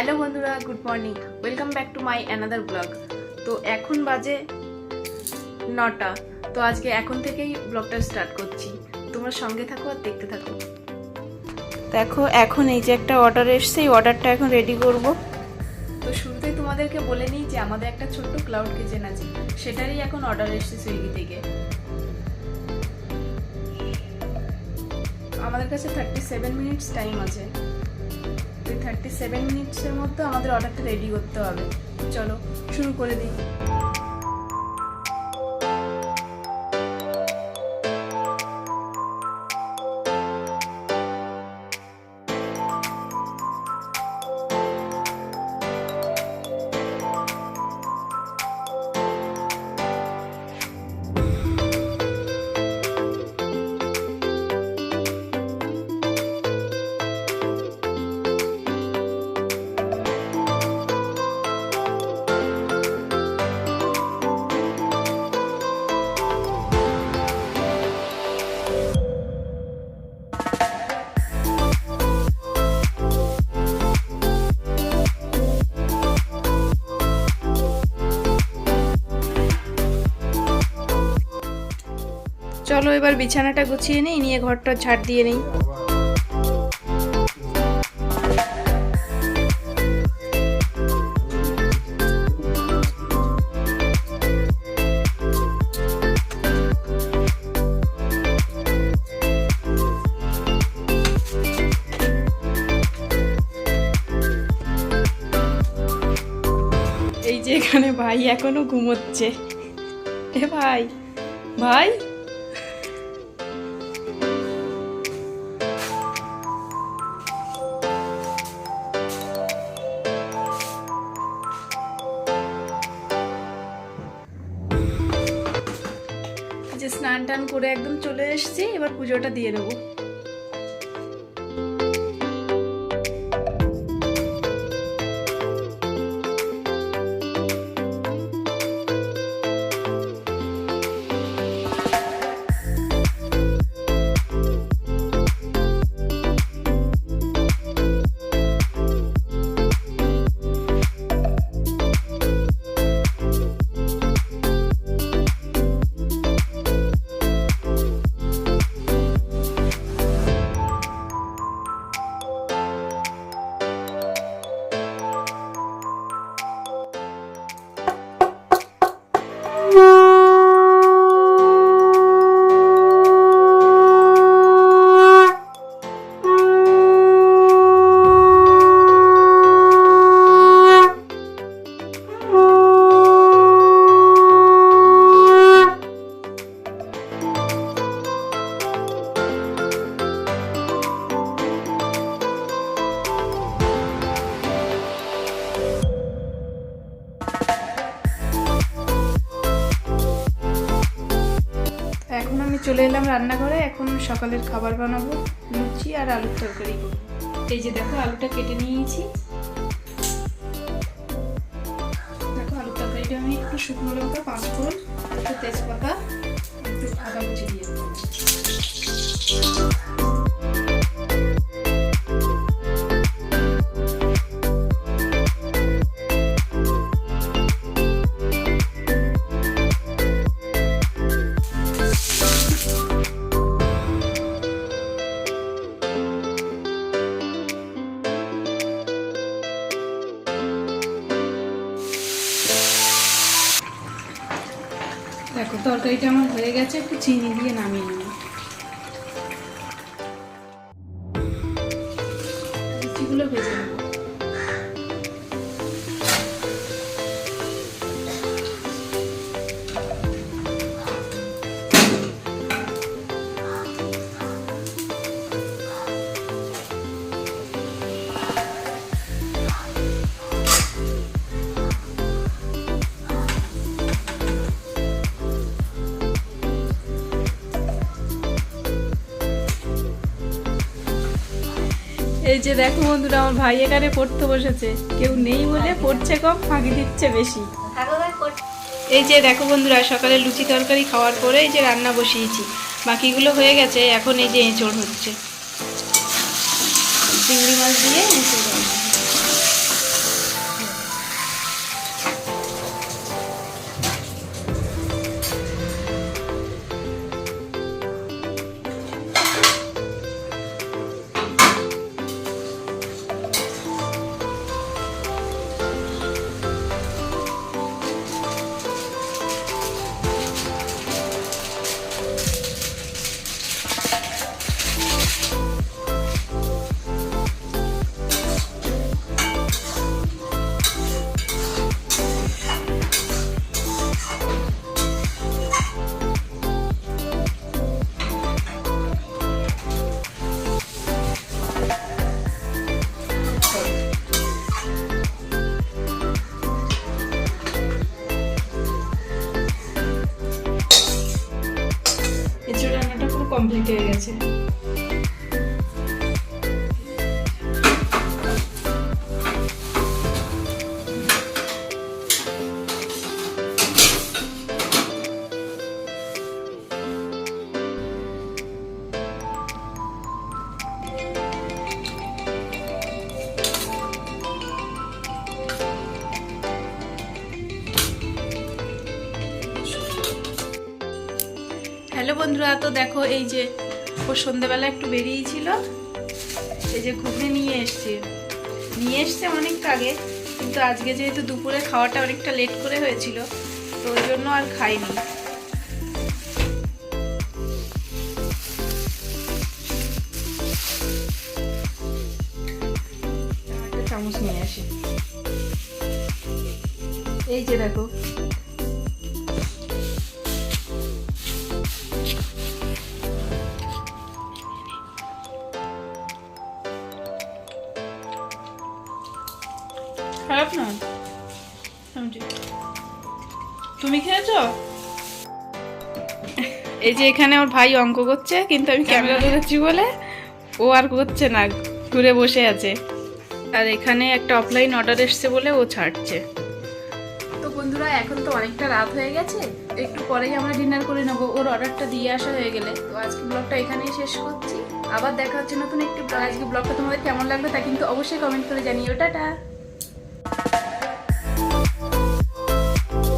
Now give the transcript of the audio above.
Hello বন্ধুরা, good morning, welcome back to my another blog. তো এখন বাজে 9টা। তো আজকে এখন থেকেই ব্লগটা স্টার্ট করছি, তোমরা সঙ্গে থাকো আর দেখতে থাকো। দেখো এখন এই যে একটা অর্ডার এসছে, এই অর্ডারটা এখন রেডি করব। তো শুরুতেই তোমাদেরকে বলে নিই যে আমাদের একটা ছোট্ট ক্লাউড কিচেন আছে, সেটারই এখন অর্ডার এসছে সুইগি থেকে। আমাদের কাছে 37 মিনিটস টাইম আছে। 37 মিনিটসের মধ্যে আমাদের অর্ডারটা রেডি করতে হবে। চলো শুরু করে দিই। চলো এবার বিছানাটা গুছিয়ে নিই, নিয়ে ঘরটা ঝাড় দিয়ে নিই। এই যে এখানে ভাই এখনো ঘুমোচ্ছে। এ ভাই ভাই যে স্নান টান করে একদম চলে এসেছি, এবার পুজোটা দিয়ে দেবো। এখন আমি চলে এলাম রান্নাঘরে। এখন সকালের খাবার বানাবো, লুচি আর আলুর তরকারি করবো। এই যে দেখো আলুটা কেটে নিয়েছি। দেখো আলুর তরকারিটা আমি একটু শুকনো লঙ্কা, পাঁচফোড়ন, একটু তেজপাতা, একটু আদা কুচি দিয়ে দেবো। দেখো তরকারিটা আমার হয়ে গেছে, একটু চিনি দিয়ে নামিয়ে নেব। লুচিগুলো ভেজে নেব। এই যে দেখো বন্ধুরা, আমার ভাই এখানে পড়তে বসেছে। কেউ নেই বলে পড়ছে কম, ফাঁকি দিচ্ছে বেশি। এই যে দেখো বন্ধুরা, সকালে লুচি তরকারি খাওয়ার পরে এই যে রান্না বসিয়েছি, বাকিগুলো হয়ে গেছে। এখন এই যে এঁচড় হচ্ছে, চিংড়ি মাছ দিয়ে এঁচড়। হ্যালো বন্ধুরা, তো দেখো এই যে ও সন্ধ্যেবেলা একটু বেরিয়েই ছিল, এই যে ঘুগনি নিয়ে এসছে অনেকটা আগে, কিন্তু আজকে যেহেতু দুপুরে খাওয়াটা অনেকটা লেট করে হয়েছিল তো ওই জন্য আর খাইনি। একটা চামচ নিয়ে আসি, এই যে দেখো খারাপ না, তুমি খেয়েছো? এই যে এখানে ওর ভাই অঙ্ক করছে, কিন্তু আমি ক্যামেরা ধরেছি বলে ও আর করছে না, ঘুরে বসে আছে। আর এখানে একটা অফলাইন অর্ডার এসছে বলে ও ছাড়ছে। তো বন্ধুরা, এখন তো অনেকটা রাত হয়ে গেছে, একটু পরেই আমরা ডিনার করে নেবো, ওর অর্ডারটা দিয়ে আসা হয়ে গেলে। তো আজকে ব্লগটা এখানেই শেষ করছি, আবার দেখা হচ্ছে নতুন একটি ব্লগ। আজকে ব্লগটা তোমাদের কেমন লাগলো তা কিন্তু অবশ্যই কমেন্ট করে জানিও। টাটা।